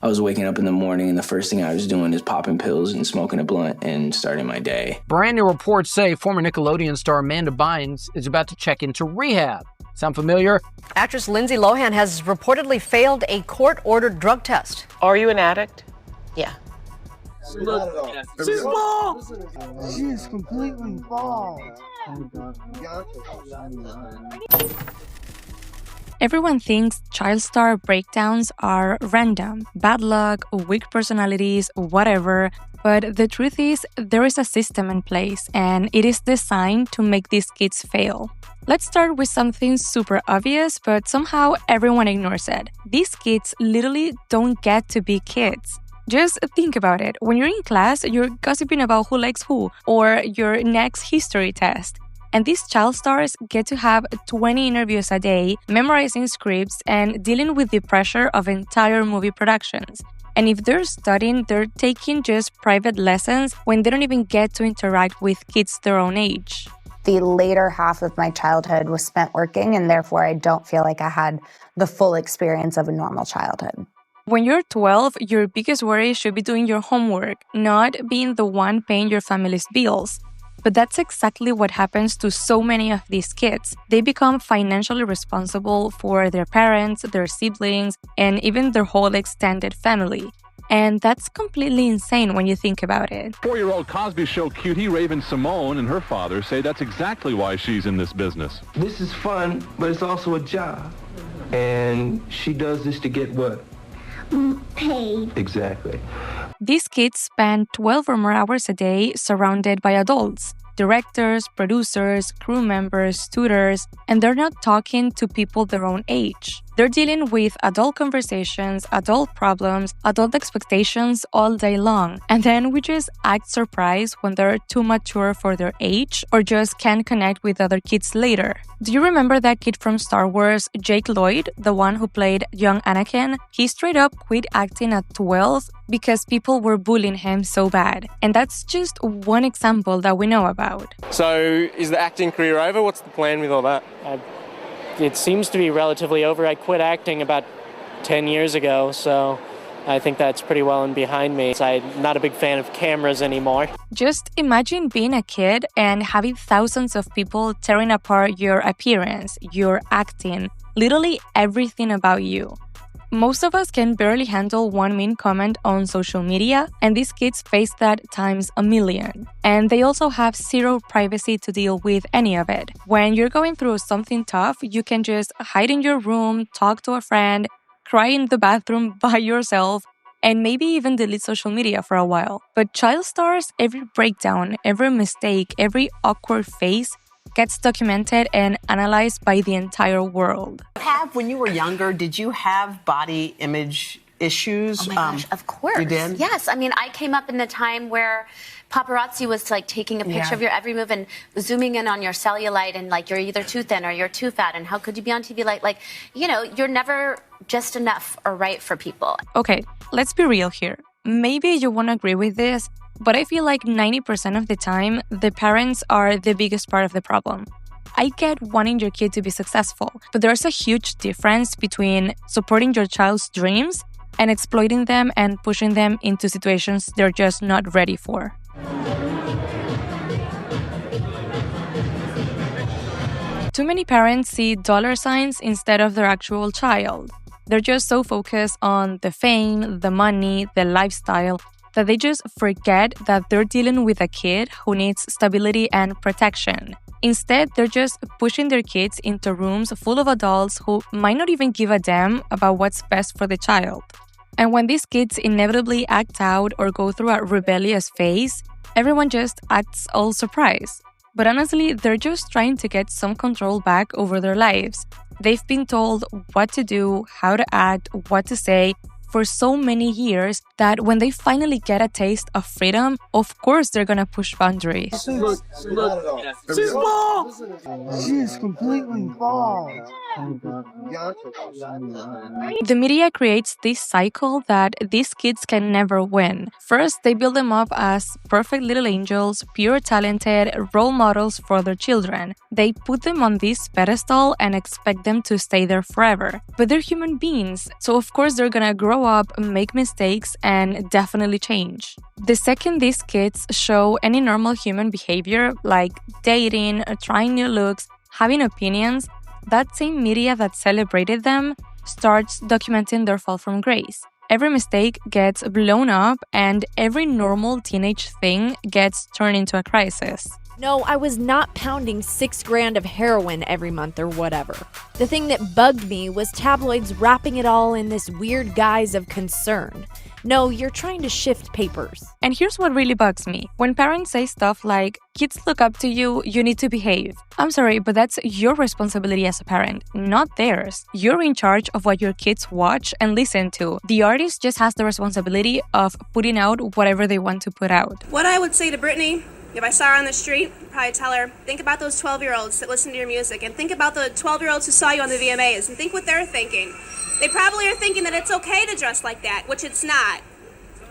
I was waking up in the morning and the first thing I was doing is popping pills and smoking a blunt and starting my day. Brand new reports say former Nickelodeon star Amanda Bynes is about to check into rehab. Sound familiar? Actress Lindsay Lohan has reportedly failed a court-ordered drug test. Are you an addict? Yeah. She's bald! She is completely bald. Everyone thinks child star breakdowns are random, bad luck, weak personalities, whatever. But the truth is, there is a system in place, and it is designed to make these kids fail. Let's start with something super obvious, but somehow everyone ignores it. These kids literally don't get to be kids. Just think about it. When you're in class, you're gossiping about who likes who, or your next history test. And these child stars get to have 20 interviews a day, memorizing scripts, and dealing with the pressure of entire movie productions. And if they're studying, they're taking just private lessons when they don't even get to interact with kids their own age. The later half of my childhood was spent working, and therefore I don't feel like I had the full experience of a normal childhood. When you're 12, your biggest worry should be doing your homework, not being the one paying your family's bills. But that's exactly what happens to so many of these kids. They become financially responsible for their parents, their siblings, and even their whole extended family. And that's completely insane when you think about it. 4-year-old Cosby Show cutie Raven Simone and her father say that's exactly why she's in this business. This is fun, but it's also a job. And she does this to get what? Paid. Exactly. These kids spend 12 or more hours a day surrounded by adults, directors, producers, crew members, tutors, and they're not talking to people their own age. They're dealing with adult conversations, adult problems, adult expectations all day long. And then we just act surprised when they're too mature for their age or just can't connect with other kids later. Do you remember that kid from Star Wars, Jake Lloyd, the one who played young Anakin? He straight up quit acting at 12 because people were bullying him so bad. And that's just one example that we know about. So is the acting career over? What's the plan with all that? It seems to be relatively over. I quit acting about 10 years ago, so I think that's pretty well and behind me. I'm not a big fan of cameras anymore. Just imagine being a kid and having thousands of people tearing apart your appearance, your acting, literally everything about you. Most of us can barely handle one mean comment on social media, and these kids face that times a million. And they also have zero privacy to deal with any of it. When you're going through something tough, you can just hide in your room, talk to a friend, cry in the bathroom by yourself, and maybe even delete social media for a while. But child stars, every breakdown, every mistake, every awkward face gets documented and analyzed by the entire world. When you were younger, did you have body image issues? Oh my gosh, of course. You did? Yes. I mean, I came up in the time where paparazzi was like taking a picture of your every move and zooming in on your cellulite and like you're either too thin or you're too fat and how could you be on TV like you know, you're never just enough or right for people. Okay, let's be real here. Maybe you won't agree with this, but I feel like 90% of the time, the parents are the biggest part of the problem. I get wanting your kid to be successful, but there's a huge difference between supporting your child's dreams and exploiting them and pushing them into situations they're just not ready for. Too many parents see dollar signs instead of their actual child. They're just so focused on the fame, the money, the lifestyle, that they just forget that they're dealing with a kid who needs stability and protection. Instead, they're just pushing their kids into rooms full of adults who might not even give a damn about what's best for the child. And when these kids inevitably act out or go through a rebellious phase, everyone just acts all surprised. But honestly, they're just trying to get some control back over their lives. They've been told what to do, how to act, what to say for so many years that when they finally get a taste of freedom, of course they're gonna push boundaries. She's bald! She is completely bald. The media creates this cycle that these kids can never win. First, they build them up as perfect little angels, pure talented role models for their children. They put them on this pedestal and expect them to stay there forever. But they're human beings, so of course they're gonna grow up, make mistakes, and definitely change. The second these kids show any normal human behavior, like dating, trying new looks, having opinions, that same media that celebrated them starts documenting their fall from grace. Every mistake gets blown up, and every normal teenage thing gets turned into a crisis. No, I was not pounding $6,000 of heroin every month or whatever. The thing that bugged me was tabloids wrapping it all in this weird guise of concern. No, you're trying to shift papers. And here's what really bugs me. When parents say stuff like, kids look up to you, you need to behave. I'm sorry, but that's your responsibility as a parent, not theirs. You're in charge of what your kids watch and listen to. The artist just has the responsibility of putting out whatever they want to put out. What I would say to Brittany, if I saw her on the street, I'd probably tell her, think about those 12-year-olds that listen to your music, and think about the 12-year-olds who saw you on the VMAs, and think what they're thinking. They probably are thinking that it's okay to dress like that, which it's not.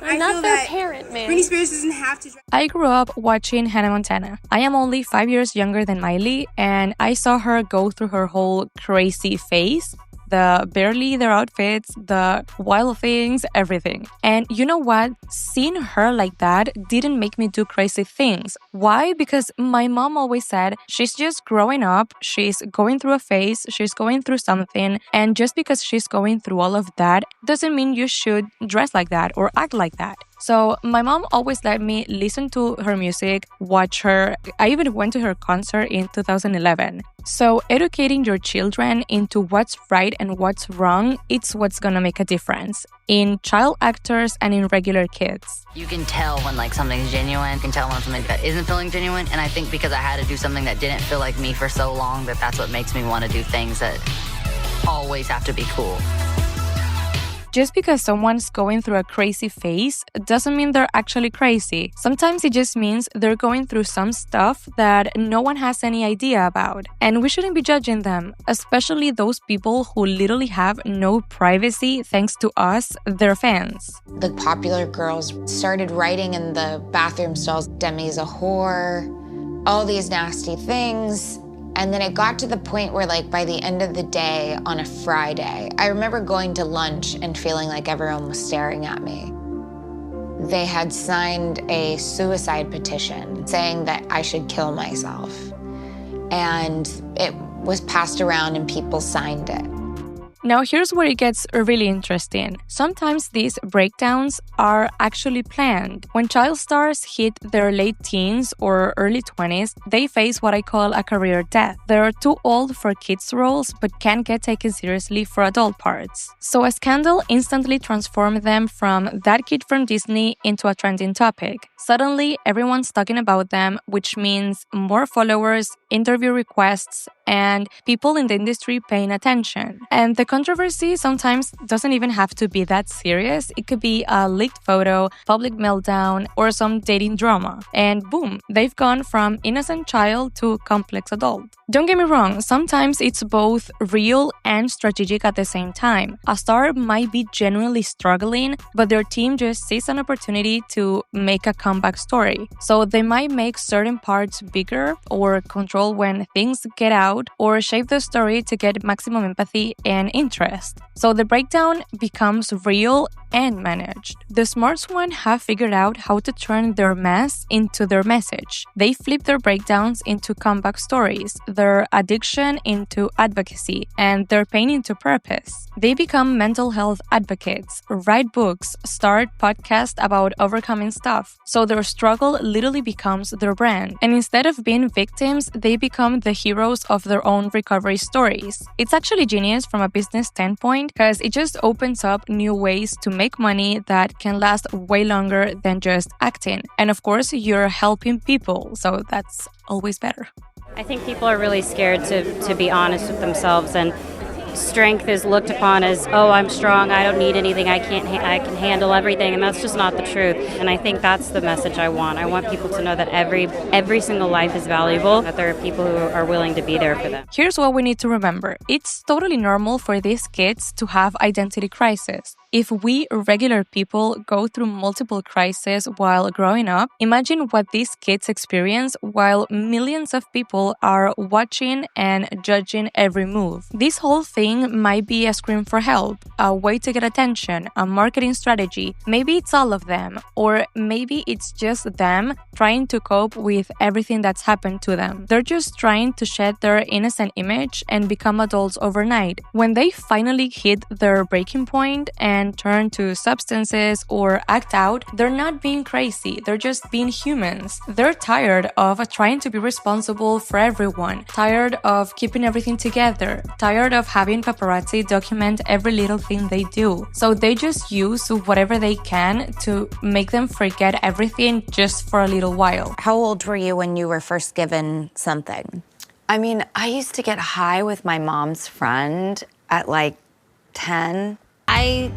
I'm not their parent, man. Britney Spears doesn't have to dress. I grew up watching Hannah Montana. I am only 5 years younger than Miley, and I saw her go through her whole crazy phase. The barely their outfits, the wild things, everything. And you know what? Seeing her like that didn't make me do crazy things. Why? Because my mom always said, she's just growing up, she's going through a phase, she's going through something, and just because she's going through all of that doesn't mean you should dress like that or act like that. So my mom always let me listen to her music, watch her. I even went to her concert in 2011. So educating your children into what's right and what's wrong, it's what's gonna make a difference in child actors and in regular kids. You can tell when like something's genuine, you can tell when something that isn't feeling genuine. And I think because I had to do something that didn't feel like me for so long, that's what makes me want to do things that always have to be cool. Just because someone's going through a crazy phase doesn't mean they're actually crazy. Sometimes it just means they're going through some stuff that no one has any idea about. And we shouldn't be judging them, especially those people who literally have no privacy thanks to us, their fans. The popular girls started writing in the bathroom stalls, Demi's a whore, all these nasty things. And then it got to the point where, like, by the end of the day on a Friday, I remember going to lunch and feeling like everyone was staring at me. They had signed a suicide petition saying that I should kill myself. And it was passed around and people signed it. Now here's where it gets really interesting. Sometimes these breakdowns are actually planned. When child stars hit their late teens or early 20s, they face what I call a career death. They're too old for kids' roles but can't get taken seriously for adult parts. So a scandal instantly transformed them from that kid from Disney into a trending topic. Suddenly, everyone's talking about them, which means more followers, interview requests, and people in the industry paying attention. And the controversy sometimes doesn't even have to be that serious. It could be a leaked photo, public meltdown, or some dating drama. And boom, they've gone from innocent child to complex adult. Don't get me wrong, sometimes it's both real and strategic at the same time. A star might be genuinely struggling, but their team just sees an opportunity to make a comeback story. So they might make certain parts bigger or control when things get out or shape the story to get maximum empathy and interest. So the breakdown becomes real and managed. The smart ones have figured out how to turn their mess into their message. They flip their breakdowns into comeback stories, their addiction into advocacy, and their pain into purpose. They become mental health advocates, write books, start podcasts about overcoming stuff. So their struggle literally becomes their brand. And instead of being victims, they become the heroes of their own recovery stories. It's actually genius from a business standpoint because it just opens up new ways to make money that can last way longer than just acting. And of course, you're helping people, so that's always better. I think people are really scared to be honest with themselves, and strength is looked upon as, oh, I'm strong, I don't need anything, I can handle everything, and that's just not the truth. And I think that's the message I want. I want people to know that every single life is valuable, that there are people who are willing to be there for them. Here's what we need to remember. It's totally normal for these kids to have identity crisis. If we regular people go through multiple crises while growing up, imagine what these kids experience while millions of people are watching and judging every move. This whole thing might be a scream for help, a way to get attention, a marketing strategy. Maybe it's all of them, or maybe it's just them trying to cope with everything that's happened to them. They're just trying to shed their innocent image and become adults overnight. When they finally hit their breaking point and turn to substances or act out, they're not being crazy, they're just being humans. They're tired of trying to be responsible for everyone, tired of keeping everything together, tired of having paparazzi document every little thing they do. So they just use whatever they can to make them forget everything just for a little while. How old were you when you were first given something? I mean, I used to get high with my mom's friend at like 10. I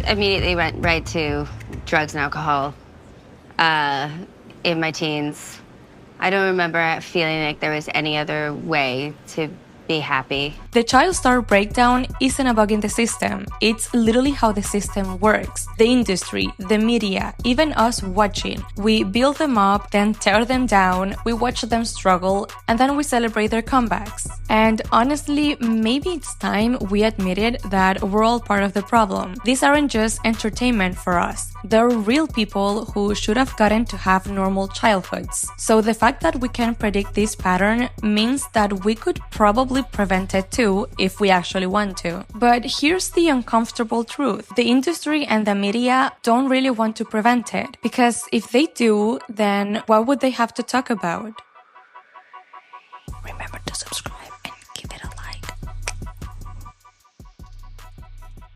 immediately went right to drugs and alcohol in my teens. I don't remember feeling like there was any other way to be happy. The child star breakdown isn't a bug in the system. It's literally how the system works. The industry, the media, even us watching. We build them up, then tear them down, we watch them struggle, and then we celebrate their comebacks. And honestly, maybe it's time we admitted that we're all part of the problem. These aren't just entertainment for us. They're real people who should have gotten to have normal childhoods. So the fact that we can predict this pattern means that we could probably prevent it too if we actually want to. But here's the uncomfortable truth. The industry and the media don't really want to prevent it, because if they do, then what would they have to talk about? Remember to subscribe.